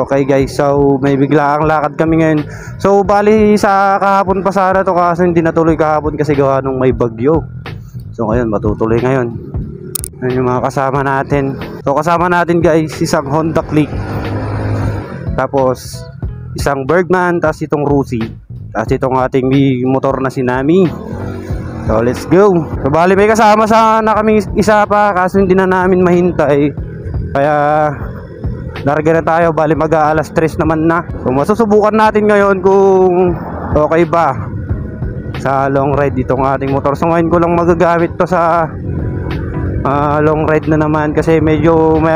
Okay guys, so may biglaang lakad kami ngayon. So bali sa kahapon pa sana to, kaso hindi natuloy kahapon kasi gawa nung may bagyo. So ngayon matutuloy ngayon. Ayun yung mga kasama natin. So kasama natin guys, isang Honda Click, tapos isang Bergman, tapos itong Rusi, tapos itong ating motor na si Nami. So let's go. So bali may kasama sana kami isa pa, kaso hindi na namin mahintay, kaya larga na tayo. Bali mag-aalas 3 naman na. So masusubukan natin ngayon kung okay ba sa long ride itong ating motor. So ngayon ko lang magagamit to sa long ride na naman, kasi medyo may,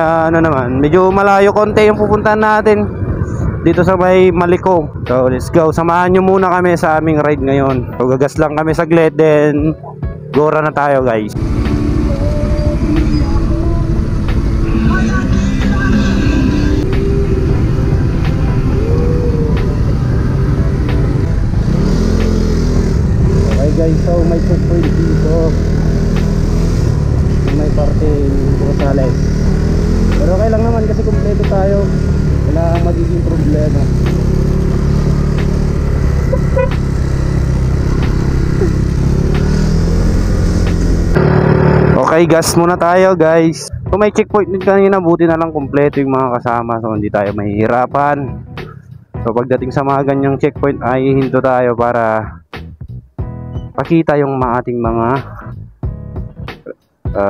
medyo malayo konti yung pupuntahan natin dito sa may Maliko. So let's go, samahan nyo muna kami sa aming ride ngayon. So gagas lang kami saglit, then gora na tayo guys. Guys, so may checkpoint dito, may parte Rosales, pero okay lang naman kasi kumpleto tayo, wala magiging problema. Okay, gas muna tayo guys. So may checkpoint din kanina, buti na lang kumpleto yung mga kasama, so hindi tayo mahihirapan. So pagdating sa mga ganyang checkpoint ay hinto tayo para pakita yung ating mga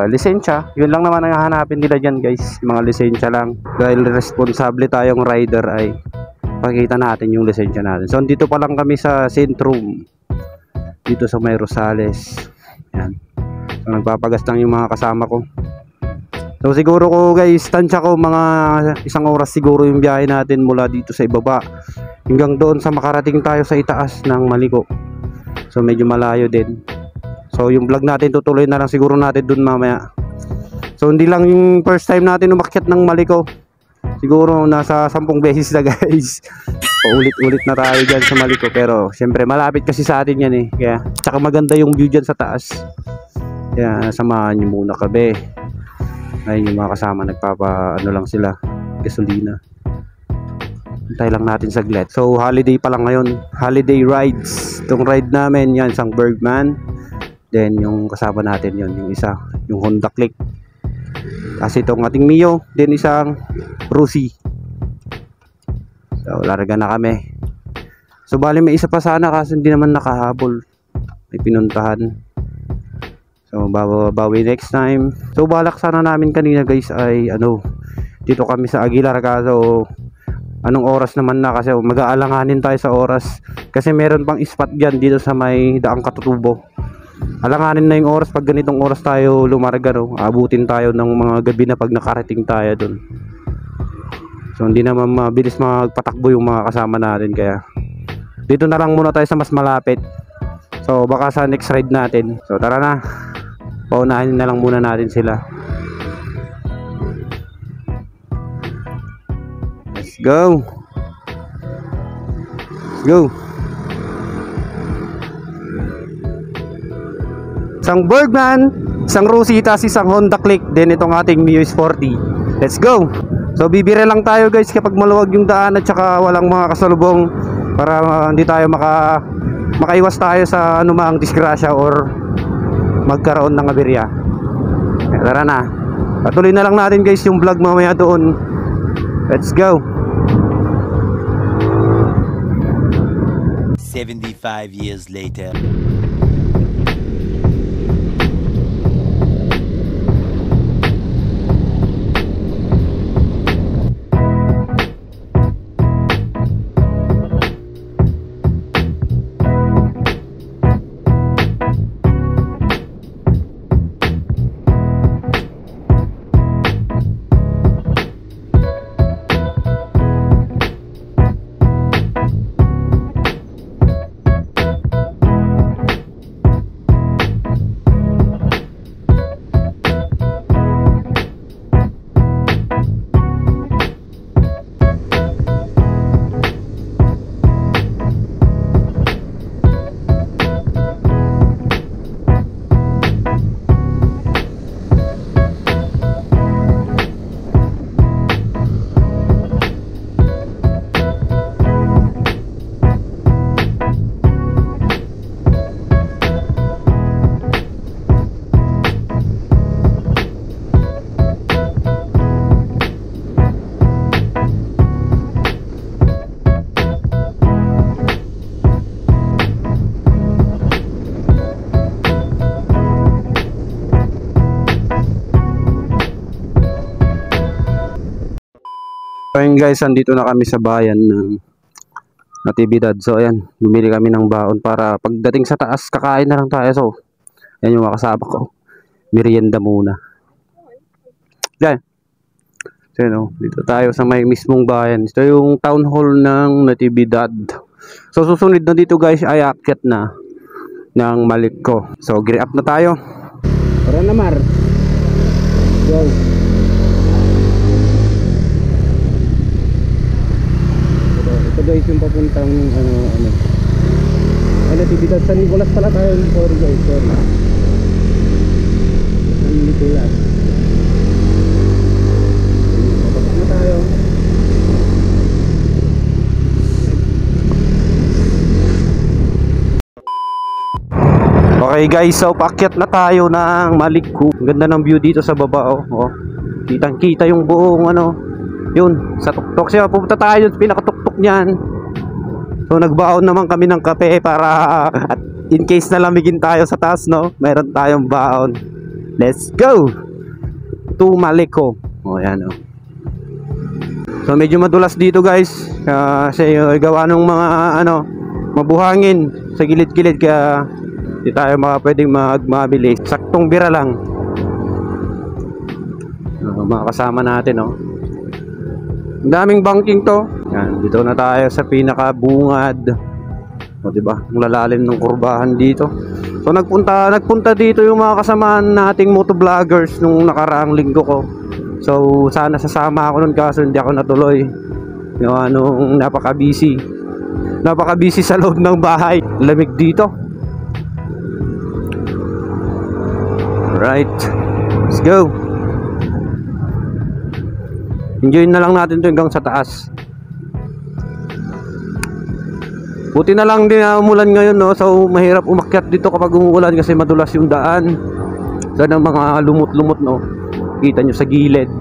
lisensya. Yun lang naman ang hahanapin nila dyan guys, mga lisensya lang. Dahil responsable tayong rider ay pakita natin yung lisensya natin. So dito pa lang kami sa Centrum, dito sa may Rosales. Yan. So nagpapagas lang yung mga kasama ko. So siguro ko guys, tansya ko mga 1 oras siguro yung biyahe natin mula dito sa ibaba hanggang doon sa makarating tayo sa itaas ng Maliko. So medyo malayo din. So yung vlog natin tutuloy na lang siguro natin dun mamaya. So hindi lang yung first time natin umakyat ng Maliko, siguro nasa 10 beses na guys. Ulit-ulit na tayo dyan sa Maliko, pero syempre malapit kasi sa atin yan eh. Kaya tsaka maganda yung view dyan sa taas. Kaya samahan nyo muna kami. Ayun yung mga kasama, lang sila, gasolina. Hintay lang natin saglit. So holiday pa lang ngayon, holiday rides. Itong ride namin yan, isang Bergman, then yung kasama natin yon, yung isa, yung Honda Click, kasi itong ating Mio, then isang Rusi. So larga na kami. So bali may isa pa sana, kasi hindi naman nakahabol, may pinuntahan. So bawi next time. So balak sana namin kanina guys ay dito kami sa Aguilar, kaso anong oras naman na, kasi mag-aalanganin tayo sa oras kasi meron pang spot dyan dito sa may Daang Katutubo. Alanganin na yung oras pag ganitong oras tayo lumarga, abutin tayo ng mga gabi na pag nakarating tayo dun. So hindi naman mabilis magpatakbo yung mga kasama natin, kaya dito na lang muna tayo sa mas malapit. So baka sa next ride natin. So tara na, paunahin na lang muna natin sila. Let's go. Let's go. Isang Bergman, isang Rosita, isang Honda Click, then itong ating Mio S40. Let's go. So bibire lang tayo guys kapag maluwag yung daan at saka walang mga kasalubong, para hindi tayo makaiwas tayo sa anumang disgrasya or magkaroon ng aberya. Tara na, patuloy na lang natin guys yung vlog mamaya doon. Let's go. 75 years later. Ayun guys, andito na kami sa bayan ng Natividad. So ayan, bumili kami ng baon para pagdating sa taas kakain na lang tayo. So ayan yung mga kasama ko, merienda muna. Yan. So dito tayo sa may mismong bayan. Ito yung town hall ng Natividad. So susunod na dito guys ay aakyat na ng Malikco. So gear up na tayo. Tara na Mar. Go. Ito guys yung papuntang Natividad. San Nicolas pala tayo. Sorry guys, sorry. San Nicolas. Papasok na tayo. Okay guys, so paakyat na tayo ng Malikco. Ganda ng view dito sa baba, oh. Kitang kita yung buong yun, sa tuktok siya. Pupunta tayo sa pinakatuktok niyan. So nagbaon naman kami ng kape para at in case na lamigin tayo sa taas, meron tayong baon. Let's go to Malikco. Yan. So medyo madulas dito guys, kasi gawa ng mga mabuhangin sa gilid-gilid, kaya hindi tayo pwedeng magmabili. Saktong bira lang. Mga kasama natin, ang daming banking to. Yan, dito na tayo sa pinakabungad. Diba? Ang lalalim ng kurbahan dito. So nagpunta dito yung mga kasamahan nating motovloggers nung nakaraang linggo ko. So sana sasama ako nun, kaso hindi ako natuloy. Yung napaka-busy sa loob ng bahay. Lamig dito. Right. Let's go. Enjoy na lang natin ito hanggang sa taas. Buti na lang din umulan ngayon, so mahirap umakyat dito kapag umuulan kasi madulas yung daan. Sana mga lumot-lumot, kita nyo sa gilid.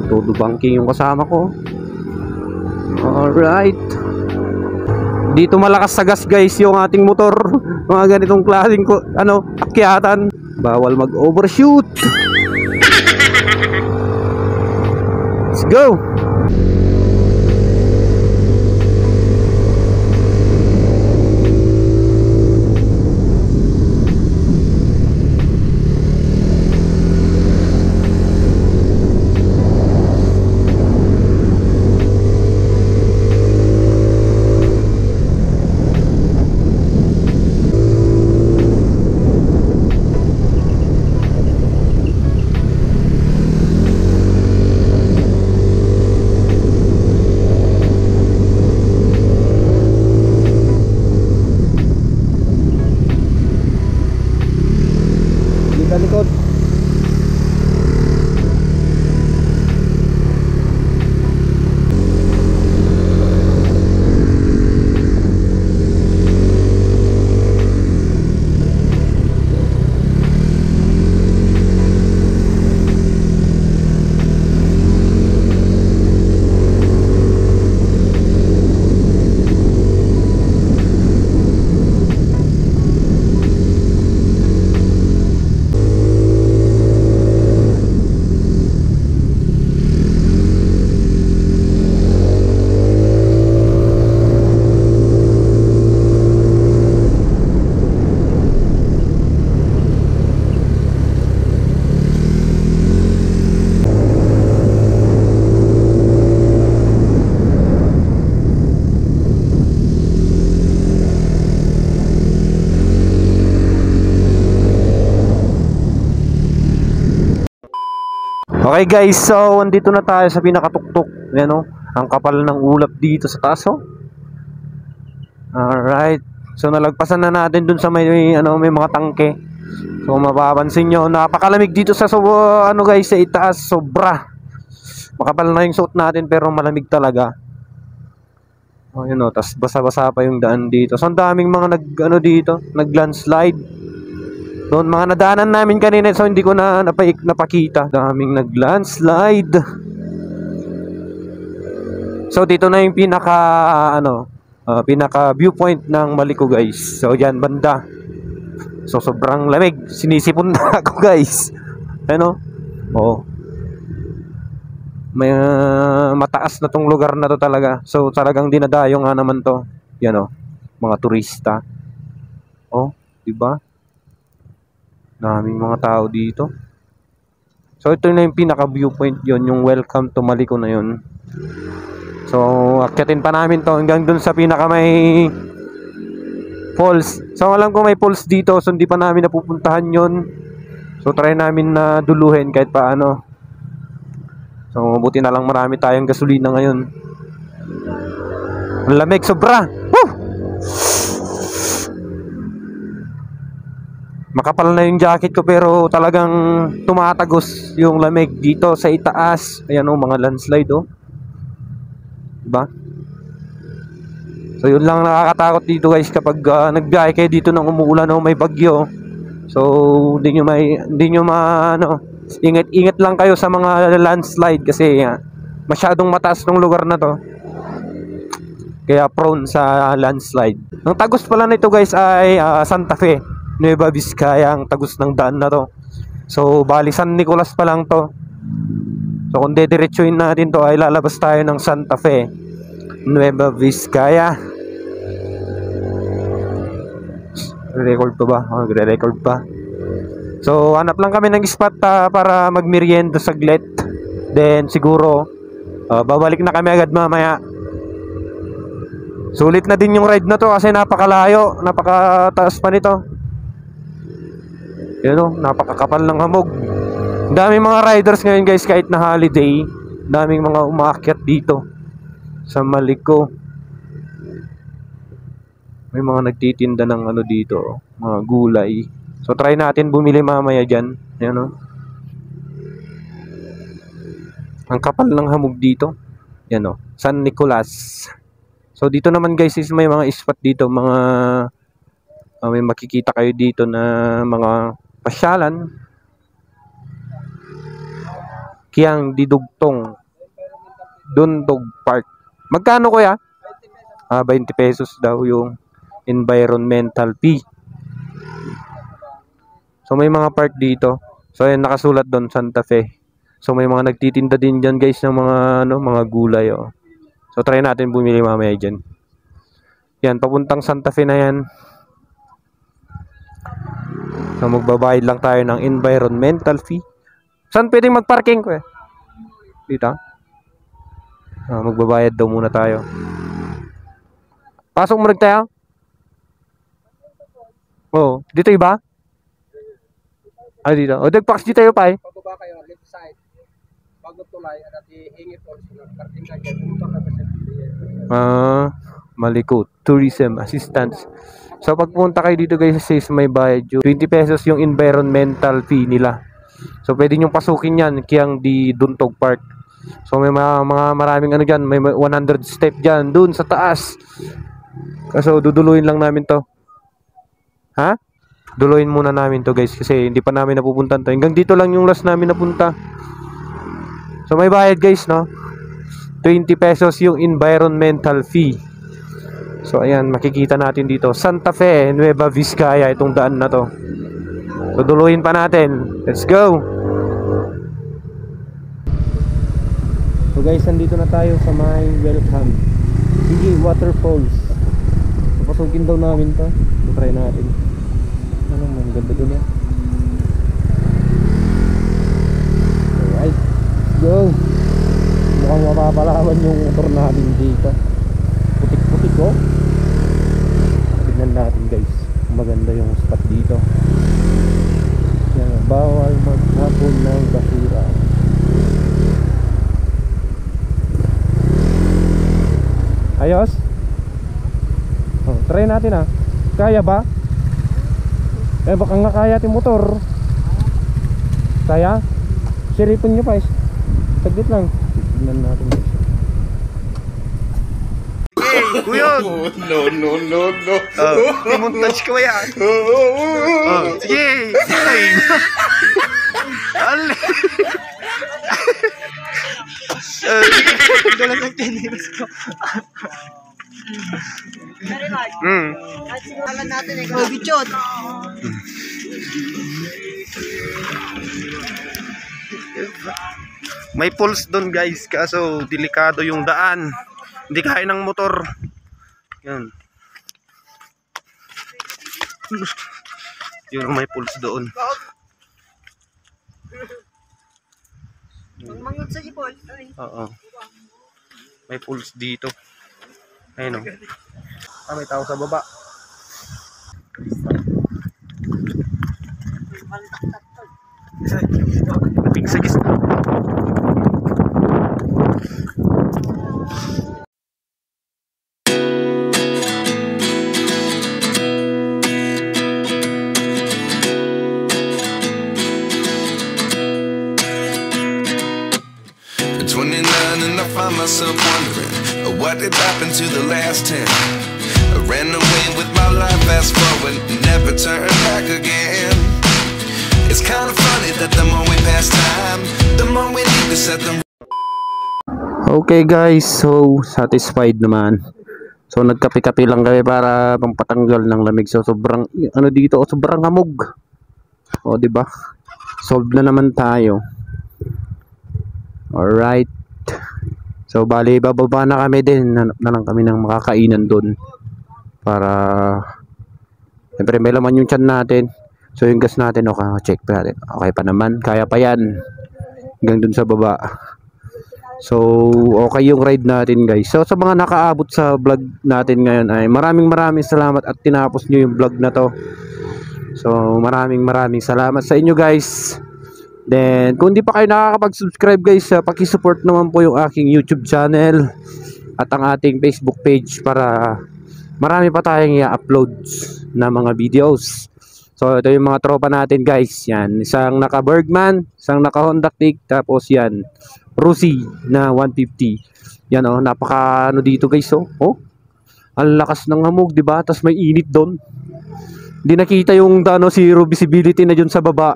Todo banking yung kasama ko. Alright. Dito malakas sa gas guys yung ating motor. Mga ganitong klaseng akyatan. Bawal mag-overshoot. Let's go. Likod. Okay guys, so andito na tayo sa pinakatuktok. Yan o, ang kapal ng ulap dito sa taas o. Alright. So nalagpasan na natin dun sa may mga tangke. So mapapansin nyo, napakalamig dito sa guys, sa itaas, sobra. Makapal na yung suot natin pero malamig talaga. O yun o, tas basa-basa pa yung daan dito. So ang daming mga nag-landslide. Doon mga nadaanan namin kanina, so hindi ko na napakita. Daming nag-landslide. So dito na yung pinaka viewpoint ng Maliko guys. So diyan banda. So sobrang lamig. Sinisipon na ako guys. Oo. May mataas na tong lugar na to talaga. So talagang dinadayo nga naman to. Yan mga turista. Di ba? Daming mga tao dito. So ito na yung pinaka viewpoint yon, yung welcome to Maliko na yon. So akyatin pa namin to hanggang dun sa pinaka may falls. So alam ko may falls dito, so hindi pa namin napupuntahan yon. So try namin na duluhin kahit paano. So mabuti na lang marami tayong gasolina ngayon. Ang lamig sobra. Woo! Makapal na yung jacket ko pero talagang tumatagos yung lamig dito sa itaas. Ayan mga landslide diba? So yun lang nakakatakot dito guys kapag nagbiyahe kayo dito nang umuulan may bagyo. So hindi nyo ingat lang kayo sa mga landslide kasi masyadong mataas ng lugar na to. Kaya prone sa landslide. Ang tagos pala nito guys ay Santa Fe, Nueva Vizcaya ang tagos ng daan na to. So bali San Nicolas pa lang to. So kung dediretsuin natin to ay lalabas tayo ng Santa Fe, Nueva Vizcaya. Record pa ba? Magre-record pa. So hanap lang kami ng spot para magmerienda saglit. Then siguro babalik na kami agad mamaya. Sulit na din yung ride na to kasi napakalayo, napakataas pa nito. Napakakapal ng hamog. Daming mga riders ngayon guys kahit na holiday. Daming mga umaakyat dito sa Maliko. May mga nagtitinda ng dito, mga gulay. So try natin bumili mamaya dyan. Ayan ang kapal ng hamog dito. Yan San Nicolas. So dito naman guys is may mga spot dito, mga may makikita kayo dito na mga pasyalan. Kiang Didugtong Dundog Park. Magkano kuya? 20 pesos daw yung environmental fee. So may mga park dito. So ayan, nakasulat doon Santa Fe. So may mga nagtitinda din diyan guys ng mga gulay, oh. So try natin bumili mamaya diyan. Yan, papuntang Santa Fe na yan. So magbabayad lang tayo ng environmental fee. Saan pwedeng magparking ko eh? Dito. Magbabayad daw muna tayo. Pasok mo rin tayo? Oo. Dito iba? Dito. O, dagpaks dito tayo pa eh. Pababa kayo, left side. Bago tulay, at iingit also ng parking ka dyan. Pumunta ka sa Malikot. Tourism Assistance. So, pag pumunta kayo dito guys, says may bayad yung 20 pesos yung environmental fee nila. So, pwede nyong pasukin yan kiyang di Duntog Park. So, may mga maraming ano dyan. May 100 step dyan. Dun sa taas. So, duduluin lang namin to. Ha? Duluin muna namin to guys kasi hindi pa namin napupuntan to. Hanggang dito lang yung last namin napunta. So may bayad guys, no? 20 pesos yung environmental fee. So ayan, makikita natin dito Santa Fe, Nueva Vizcaya, itong daan na to. So duluin pa natin. Let's go. So guys, nandito na tayo sa may welcome Sige Waterfalls. So pasukin daw namin to. So try natin. Ang ganda doon yan. Alright, let's go. Mukhang mapapalawan yung motor natin dito. Putik-putik ko. Tignan natin guys. Maganda yung spot dito. Yan, bawal maghapon ng basura. Ayos? Try natin ah. Kaya ba? Baka nga kaya yung motor. Kaya? Siripin nyo pa. Taglit lang. Tignan natin. Hey, kuya! No. Timontage ko yan. Sige! Ale! Dalas ang tinilis ko. Simulan natin eh. Bichot. May pulse doon guys, kaso delikado yung daan. Hindi kaya ng motor. Yan. Yun, may pulse doon. Mangot sa ipol. Oo. May pulse dito. Ayun o. May tao sa baba. Labing sa gis. Myself wondering what did happen to the last 10. I ran away with my life, fast forward, never turn back again. It's kind of funny that the more we pass time, the more we need to set them. Okay guys, so satisfied naman. So nagkape-kape lang kami para pampatanggal ng lamig. So sobrang ano dito, sobrang hamog. O di ba? Solve na naman tayo. All right. So bali bababa na kami din, hanap na lang kami ng makakainan doon para siyempre may laman yung tiyan natin. So yung gas natin, okay, check pa natin, okay pa naman, kaya pa yan hanggang dun sa baba. So okay yung ride natin guys. So sa mga nakaabot sa vlog natin ngayon ay maraming salamat at tinapos nyo yung vlog na to. So maraming salamat sa inyo guys. Then, kung di pa kayo nakakapag-subscribe guys, paki-support naman po yung aking YouTube channel at ang ating Facebook page para marami pa tayong i-uploads na mga videos. So, ito yung mga tropa natin guys. Yan, isang naka-Bergman, isang naka-Honda Click, tapos yan, Rusi na 150. Yan oh, napaka ano dito guys oh. Oh, ang lakas ng hamog, di ba? Tapos may init doon. Hindi nakita yung zero visibility na dyan sa baba.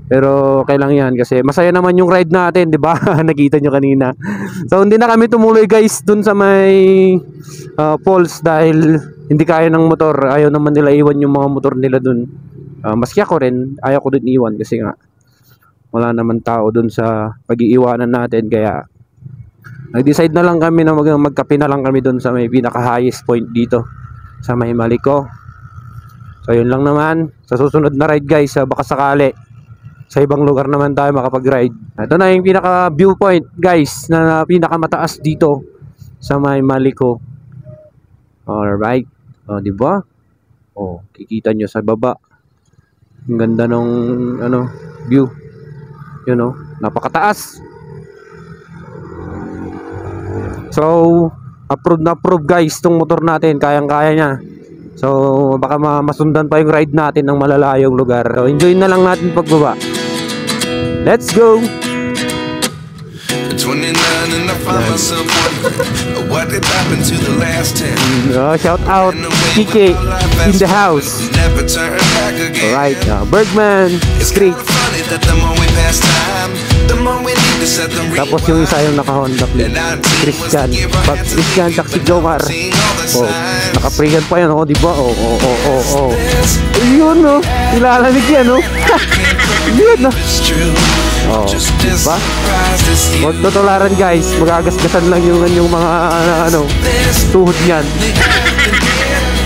Pero kailang yan kasi masaya naman yung ride natin, 'di ba? Nakita nyo kanina. So hindi na kami tumuloy guys dun sa may falls dahil hindi kaya ng motor. Ayaw naman nila iwan yung mga motor nila dun. Maski ako rin, ayaw ko dun iwan kasi nga wala naman tao dun sa pag-iiwanan natin. Kaya nag-decide na lang kami na magkape na lang kami dun sa may pinaka highest point dito sa may Maliko. So yun lang naman. Sa susunod na ride guys, baka sakali sa ibang lugar naman tayo makapag-ride. Ito na yung pinaka viewpoint guys na pinaka mataas dito sa may Maliko. Alright. Oh, di ba? Oh, kikita nyo sa baba. Ang ganda ng view. You know, napakataas. So, approve na approve guys tong motor natin, kayang-kaya niya. So, baka masundan pa yung ride natin ng malalayong lugar. So, enjoy na lang natin pagbaba. Let's go! 29 and I find myself wondering what did happen to the last 10. Shout out Kike in the house. Never turn back again. Alright, Bergman It's Street. kinda funny that the more we pass time, the more we need to set them real. Tapos yung isa yung naka-Honda plate, Christian. Pag Christian, taxi Jomar. Oh, naka-prehan pa yan, oh, di ba? Oh. Ayun, oh. Ilalamig yan, oh. Yun, oh. Oh, di ba? Huwag tutularan, guys. Magagasgasan lang yung mga, tuhod niyan.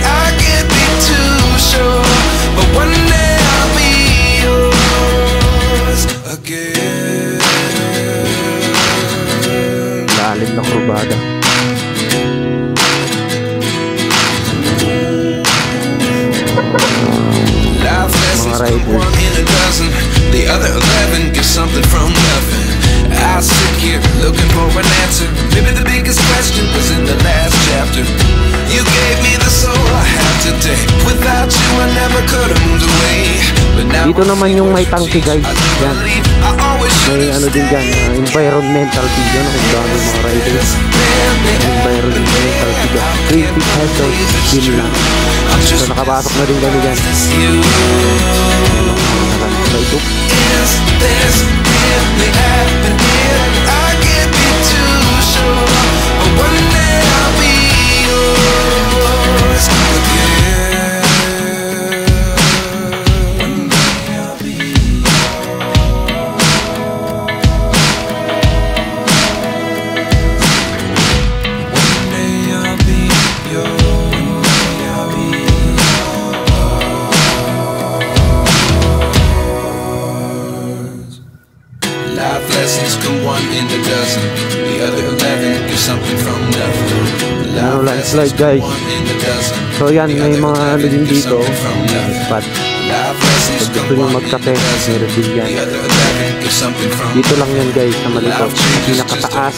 I can't be too sure, but one day I'll be yours again. Lalim na kurbada. Life lessons Mga come riders. one in a dozen, the other 11 get something from nothing. I sit here looking for an answer. Maybe the biggest question was in the last chapter. You gave me the soul I have today. Without you I never could have moved away. But now Dito naman yung may tangke, guys. Yan. I always should May have din dyan, environmental fee. Yan ang dami mga riders. Environmental fee. 3 pesos din lang. So nakapasok na din kami dyan. Ito. Is this really happening? I can't be too sure, but one day I'll be yours again. One day I'll be One day I'll be yours. Life lessons come one in a dozen, the other 11 get something from nothing. Ano, landslide, guys. So yan, may mga din dito. Spot. Pag gusto nyo magkape, meron din yan. Dito lang yan guys, sa Maliko. Pinakataas.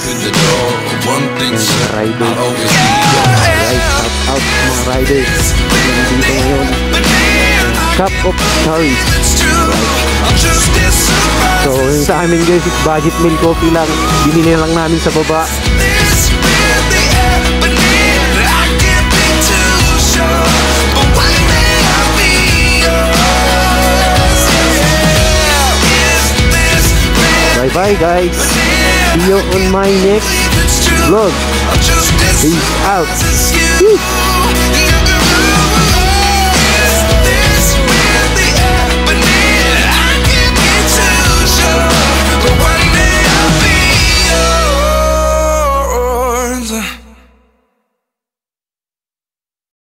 Yan, mga riders. Alright, shout out mga riders. Dito ngayon. Cup of Stories. So yung sa amin guys, is budget meal coffee lang. Binili lang namin sa baba. Bye bye guys. See you on my next vlog. Peace out. Peace.